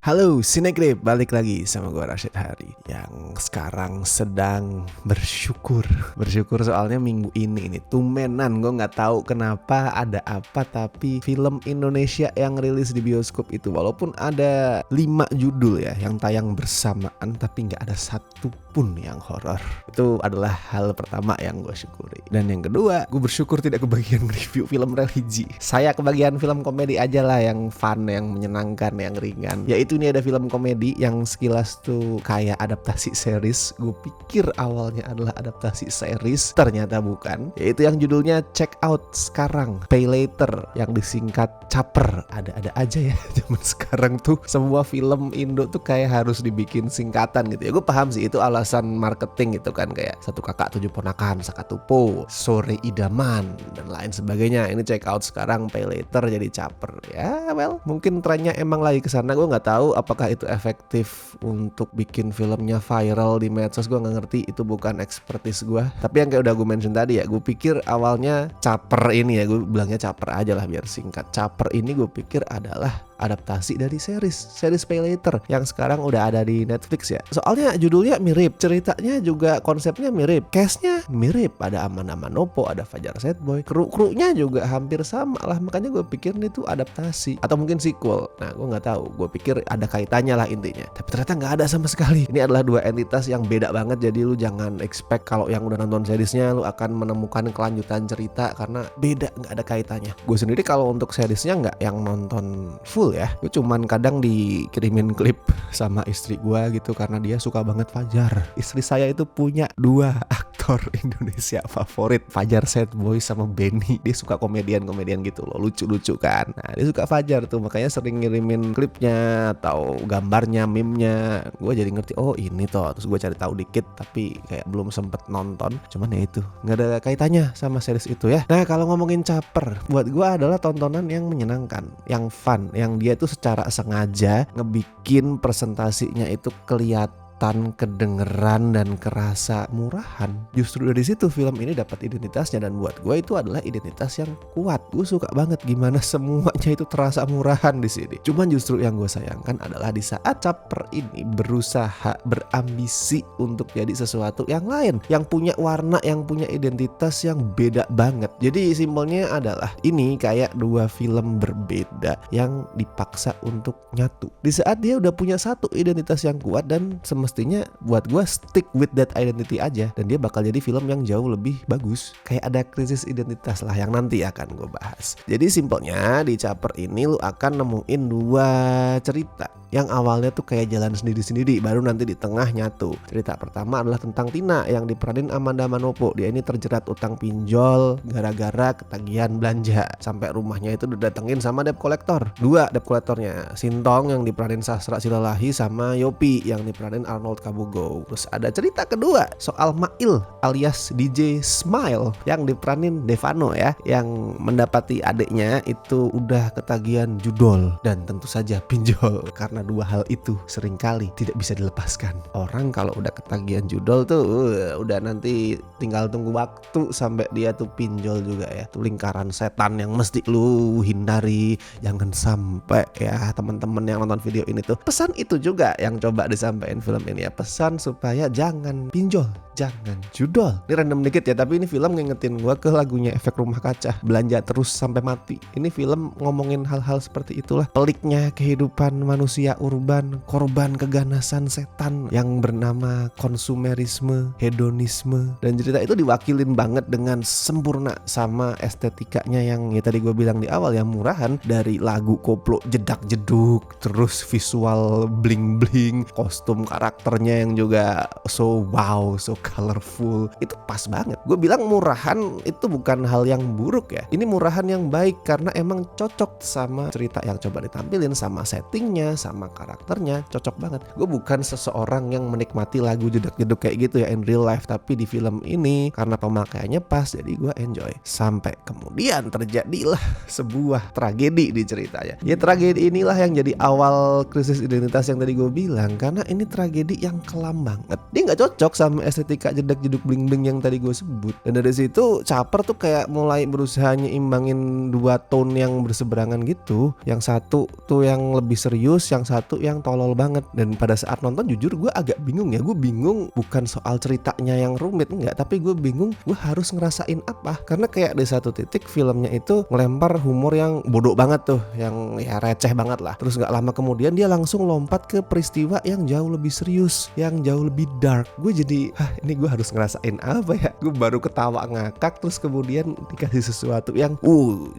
Halo Sinegrip, balik lagi sama gue Rashid Hari yang sekarang sedang bersyukur soalnya minggu ini tumenan gue nggak tahu kenapa ada apa, tapi film Indonesia yang rilis di bioskop itu walaupun ada 5 judul ya yang tayang bersamaan, tapi nggak ada satu pun yang horor. Itu adalah hal pertama yang gue syukuri. Dan yang kedua, gue bersyukur tidak kebagian review film religi. Saya kebagian film komedi aja lah, yang fun, yang menyenangkan, yang ringan. Yaitu ini ada film komedi yang sekilas tuh kayak adaptasi series. Gue pikir awalnya adalah adaptasi series, ternyata bukan. Yaitu yang judulnya Check Out Sekarang, Pay Later, yang disingkat Caper. Ada-ada aja ya zaman sekarang tuh semua film Indo tuh kayak harus dibikin singkatan gitu ya. Gue paham sih itu alasan marketing gitu kan, kayak Satu Kakak Tujuh Ponakan, Sakatupo, Sore Idaman, dan lain sebagainya. Ini Check Out Sekarang, Pay Later jadi Caper. Ya well, mungkin trennya emang lagi kesana. Gue nggak tahu apakah itu efektif untuk bikin filmnya viral di medsos. Gue nggak ngerti, itu bukan expertise gue. Tapi yang kayak udah gue mention tadi ya, gue pikir awalnya Caper ini ya, gue bilangnya Caper aja lah biar singkat. Caper ini gue pikir adalah adaptasi dari series Pay Later yang sekarang udah ada di Netflix ya. Soalnya judulnya mirip, ceritanya juga konsepnya mirip, cast-nya mirip, ada Amanda Manopo, ada Fajar Setboy, kru-krunya juga hampir sama lah. Makanya gue pikir ini tuh adaptasi atau mungkin sequel. Nah gue nggak tahu, gue pikir ada kaitannya lah intinya, tapi ternyata nggak ada sama sekali. Ini adalah dua entitas yang beda banget, jadi lu jangan expect kalau yang udah nonton seriesnya lu akan menemukan kelanjutan cerita, karena beda, nggak ada kaitannya. Gue sendiri kalau untuk seriesnya nggak yang nonton full ya, gue cuman kadang dikirimin klip sama istri gue gitu, karena dia suka banget Fajar. Istri saya itu punya 2 aktor Indonesia favorit, Fajar Setboy sama Benny. Dia suka komedian gitu loh, lucu-lucu kan. Nah dia suka Fajar tuh, makanya sering ngirimin klipnya atau gambarnya, meme-nya. Gue jadi ngerti, oh ini toh. Terus gue cari tahu dikit, tapi kayak belum sempet nonton. Cuman ya itu, nggak ada kaitannya sama series itu ya. Nah kalau ngomongin Caper, buat gue adalah tontonan yang menyenangkan, yang fun, yang dia tuh secara sengaja ngebikin presentasinya itu kelihatan, kedengeran, dan kerasa murahan. Justru dari situ film ini dapat identitasnya, dan buat gue itu adalah identitas yang kuat. Gue suka banget gimana semuanya itu terasa murahan di sini. Cuman justru yang gue sayangkan adalah di saat Caper ini berusaha berambisi untuk jadi sesuatu yang lain, yang punya warna, yang punya identitas yang beda banget. Jadi simpelnya adalah ini kayak 2 film berbeda yang dipaksa untuk nyatu. Di saat dia udah punya satu identitas yang kuat, dan semestinya buat gue stick with that identity aja, dan dia bakal jadi film yang jauh lebih bagus. Kayak ada krisis identitas lah yang nanti akan gue bahas. Jadi simpelnya di Caper ini lu akan nemuin 2 cerita yang awalnya tuh kayak jalan sendiri-sendiri, baru nanti di tengah nyatu. Cerita pertama adalah tentang Tina yang diperanin Amanda Manopo. Dia ini terjerat utang pinjol gara-gara ketagihan belanja, sampai rumahnya itu didatengin sama debt collector. 2 debt collectornya, Sintong yang diperanin Sastra Silalahi sama Yopi yang diperanin Arnold Kabugo. Terus ada cerita kedua soal Mail alias DJ Smile yang diperanin Devano ya, yang mendapati adiknya itu udah ketagihan judol dan tentu saja pinjol. Karena 2 hal itu seringkali tidak bisa dilepaskan. Orang kalau udah ketagihan judol tuh udah nanti tinggal tunggu waktu sampai dia tuh pinjol juga ya. Itu lingkaran setan yang mesti lu hindari. Jangan sampai ya teman-teman yang nonton video ini tuh. Pesan itu juga yang coba disampaikan film ini ya. Pesan supaya jangan pinjol, jangan judol. Ini random dikit ya, tapi ini film ngingetin gue ke lagunya Efek Rumah Kaca, belanja terus sampai mati. Ini film ngomongin hal-hal seperti itulah, peliknya kehidupan manusia urban, korban keganasan setan yang bernama konsumerisme, hedonisme. Dan cerita itu diwakilin banget dengan sempurna sama estetikanya yang ya tadi gue bilang di awal, yang murahan. Dari lagu koplo jedak-jeduk, terus visual bling-bling, kostum karakternya yang juga so wow, so colorful. Itu pas banget. Gue bilang murahan itu bukan hal yang buruk ya. Ini murahan yang baik karena emang cocok sama cerita yang coba ditampilin, sama settingnya, sama karakternya, cocok banget. Gue bukan seseorang yang menikmati lagu jedak-jeduk kayak gitu ya in real life, tapi di film ini karena pemakaiannya pas, jadi gue enjoy. Sampai kemudian terjadilah sebuah tragedi di ceritanya. Ya tragedi inilah yang jadi awal krisis identitas yang tadi gue bilang, karena ini tragedi yang kelam banget. Dia nggak cocok sama estetika jedak-jeduk bling-bling yang tadi gue sebut. Dan dari situ Caper tuh kayak mulai berusaha nyimbangin 2 tone yang berseberangan gitu. Yang satu tuh yang lebih serius, yang yang satu yang tolol banget. Dan pada saat nonton jujur gue agak bingung ya. Gue bingung bukan soal ceritanya yang rumit, enggak, tapi gue bingung gue harus ngerasain apa. Karena kayak di satu titik filmnya itu ngelempar humor yang bodoh banget tuh, yang ya receh banget lah. Terus gak lama kemudian dia langsung lompat ke peristiwa yang jauh lebih serius, yang jauh lebih dark. Gue jadi ini gue harus ngerasain apa ya. Gue baru ketawa ngakak, terus kemudian dikasih sesuatu yang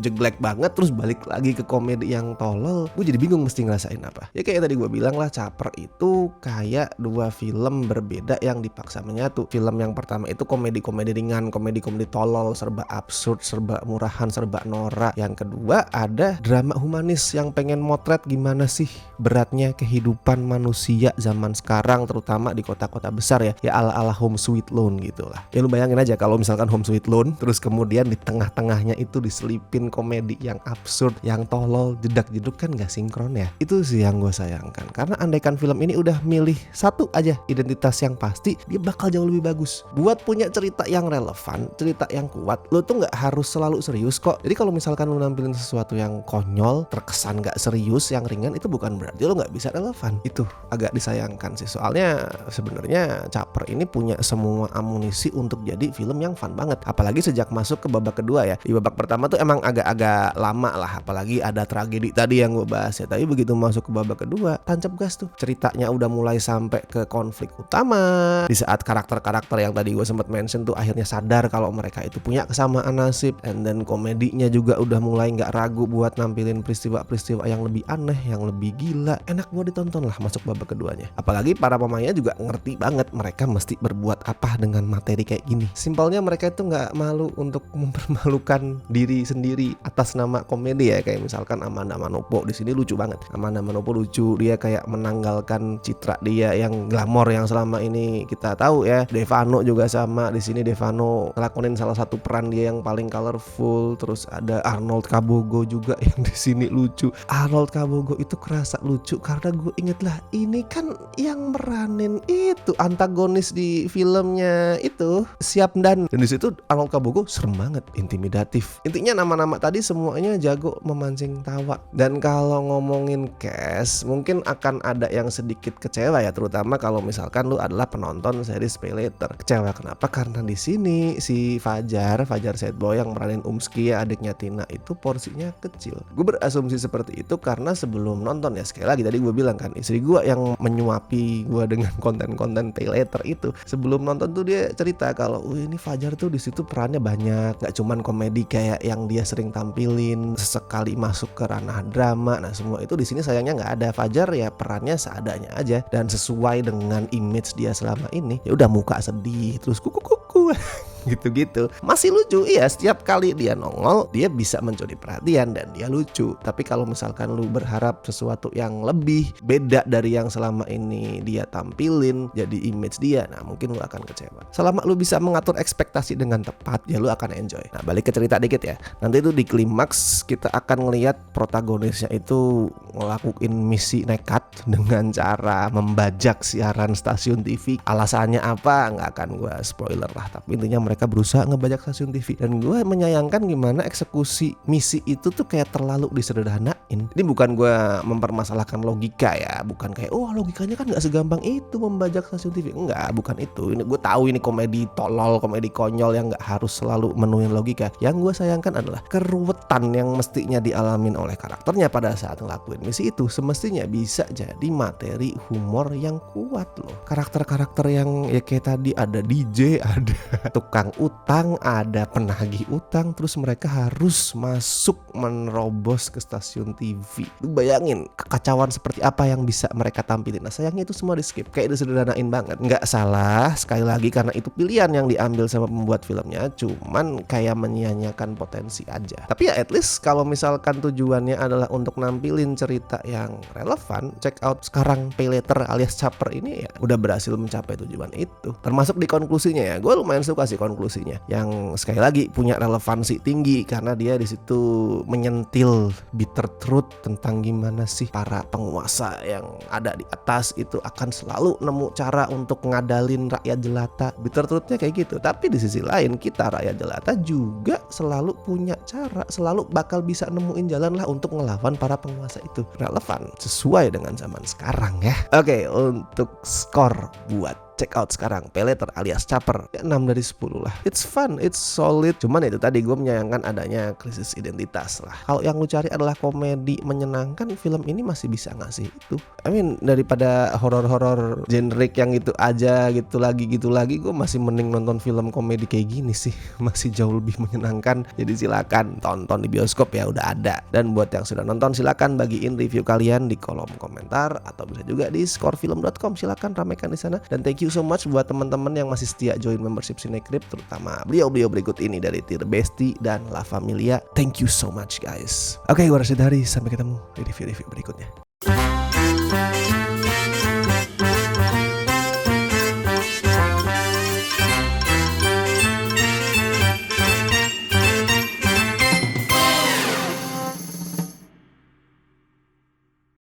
jeglek banget, terus balik lagi ke komedi yang tolol. Gue jadi bingung mesti ngerasain apa. Ya kayak tadi gue bilang lah, Caper itu kayak dua film berbeda yang dipaksa menyatu. Film yang pertama itu komedi-komedi ringan, komedi-komedi tolol, serba absurd, serba murahan, serba norak. Yang kedua ada drama humanis yang pengen motret gimana sih beratnya kehidupan manusia zaman sekarang, terutama di kota-kota besar ya ala-ala Home Sweet Loan gitu lah. Ya lu bayangin aja kalau misalkan Home Sweet Loan, terus kemudian di tengah-tengahnya itu diselipin komedi yang absurd, yang tolol, jedak-jeduk, kan gak sinkron ya. Itu sih yang gue sayangkan. Karena andaikan film ini udah milih satu aja identitas yang pasti, dia bakal jauh lebih bagus. Buat punya cerita yang relevan, cerita yang kuat, lo tuh gak harus selalu serius kok. Jadi kalau misalkan lo nampilin sesuatu yang konyol, terkesan gak serius, yang ringan, itu bukan berarti lo gak bisa relevan. Itu agak disayangkan sih. Soalnya sebenarnya Caper ini punya semua amunisi untuk jadi film yang fun banget. Apalagi sejak masuk ke babak kedua ya. Di babak pertama tuh emang agak-agak lama lah, apalagi ada tragedi tadi yang gue bahas ya. Tapi begitu masuk ke babak kedua, tancap gas tuh. Ceritanya udah mulai sampai ke konflik utama. Di saat karakter-karakter yang tadi gue sempat mention tuh akhirnya sadar kalau mereka itu punya kesamaan nasib. And then komedinya juga udah mulai gak ragu buat nampilin peristiwa-peristiwa yang lebih aneh, yang lebih gila. Enak buat ditonton lah masuk babak keduanya. Apalagi para pemainnya juga ngerti banget mereka mesti berbuat apa dengan materi kayak gini. Simpelnya mereka itu gak malu untuk mempermalukan diri sendiri atas nama komedi ya. Kayak misalkan Amanda Manopo di sini lucu banget. Amanda Manopo lucu, dia kayak menanggalkan citra dia yang glamor yang selama ini kita tahu ya. Devano juga sama, di sini Devano ngelakonin salah satu peran dia yang paling colorful. Terus ada Arnold Kabogo juga yang di sini lucu. Arnold Kabogo itu kerasa lucu karena gue inget lah, ini kan yang meranin itu antagonis di filmnya itu Siapdan. Dan di situ Arnold Kabogo serem banget, intimidatif. Intinya nama-nama tadi semuanya jago memancing tawa. Dan kalau ngomongin cast, mungkin akan ada yang sedikit kecewa ya, terutama kalau misalkan lu adalah penonton series Pay Later. Kecewa kenapa? Karena di sini si Fajar Setboy yang meranin Umski ya, adiknya Tina, itu porsinya kecil. Gue berasumsi seperti itu karena sebelum nonton ya, sekali lagi tadi gue bilang kan, istri gue yang menyuapi gue dengan konten-konten Pay Later itu. Sebelum nonton tuh dia cerita kalau ini Fajar tuh di situ perannya banyak, gak cuman komedi kayak yang dia sering tampilin, sesekali masuk ke ranah drama. Nah semua itu di sini sayangnya nggak ada. Fajar ya perannya seadanya aja dan sesuai dengan image dia selama ini. Ya udah, muka sedih terus kuku gitu-gitu. Masih lucu, iya, setiap kali dia nongol dia bisa mencuri perhatian dan dia lucu. Tapi kalau misalkan lu berharap sesuatu yang lebih beda dari yang selama ini dia tampilin, jadi image dia, nah mungkin lu akan kecewa. Selama lu bisa mengatur ekspektasi dengan tepat, ya lu akan enjoy. Nah balik ke cerita dikit ya. Nanti itu di klimaks kita akan ngelihat protagonisnya itu ngelakuin misi nekat dengan cara membajak siaran stasiun TV. Alasannya apa? Nggak akan gue spoiler lah. Tapi intinya mereka berusaha ngebajak stasiun TV. Dan gue menyayangkan gimana eksekusi misi itu tuh kayak terlalu disederhanain. Ini bukan gue mempermasalahkan logika ya, bukan kayak logikanya kan nggak segampang itu membajak stasiun TV. Enggak, bukan itu. Ini gue tahu ini komedi tolol, komedi konyol yang nggak harus selalu menuin logika. Yang gue sayangkan adalah keruwetan yang mestinya dialamin oleh karakternya pada saat ngelakuin misi itu semestinya bisa jadi materi humor yang kuat loh. Karakter-karakter yang ya kayak tadi ada DJ, ada tukang utang, ada penagih utang, terus mereka harus masuk menerobos ke stasiun TV. Lu bayangin kekacauan seperti apa yang bisa mereka tampilin. Nah sayangnya itu semua di skip, kayak disederhanain banget. Nggak salah sekali lagi karena itu pilihan yang diambil sama pembuat filmnya, cuman kayak menyia-nyiakan potensi aja. Tapi ya at least kalau misalkan tujuannya adalah untuk nampilin cerita yang relevan, check out sekarang Pay Later alias Caper ini ya udah berhasil mencapai tujuan itu. Termasuk di konklusinya ya, gue lumayan suka sih konklusinya, yang sekali lagi punya relevansi tinggi karena dia di situ menyentil bitter truth tentang gimana sih para penguasa yang ada di atas itu akan selalu nemu cara untuk ngadalin rakyat jelata. Bitter truthnya kayak gitu. Tapi di sisi lain kita rakyat jelata juga selalu punya cara, selalu bakal bisa nemuin jalan lah untuk ngelawan para penguasa itu. Relevan sesuai dengan zaman sekarang ya. Oke, untuk skor buat check out sekarang Pay Later alias Caper, ya 6 dari 10 lah. It's fun, it's solid. Cuman itu tadi gue menyayangkan adanya krisis identitas lah. Kalau yang lu cari adalah komedi menyenangkan, film ini masih bisa ngasih itu. I mean, daripada horor-horor generik yang gitu aja gitu lagi, gue masih mending nonton film komedi kayak gini sih. Masih jauh lebih menyenangkan. Jadi silakan tonton di bioskop ya, udah ada. Dan buat yang sudah nonton silakan bagiin review kalian di kolom komentar atau bisa juga di scorefilm.com. Silakan ramekan di sana. Dan thank you so much buat teman-teman yang masih setia join membership Cinecrip, terutama beliau-beliau berikut ini dari Tir Besti dan La Familia. Thank you so much guys. Oke, gue Rashid Hari, sampai ketemu di review-review berikutnya.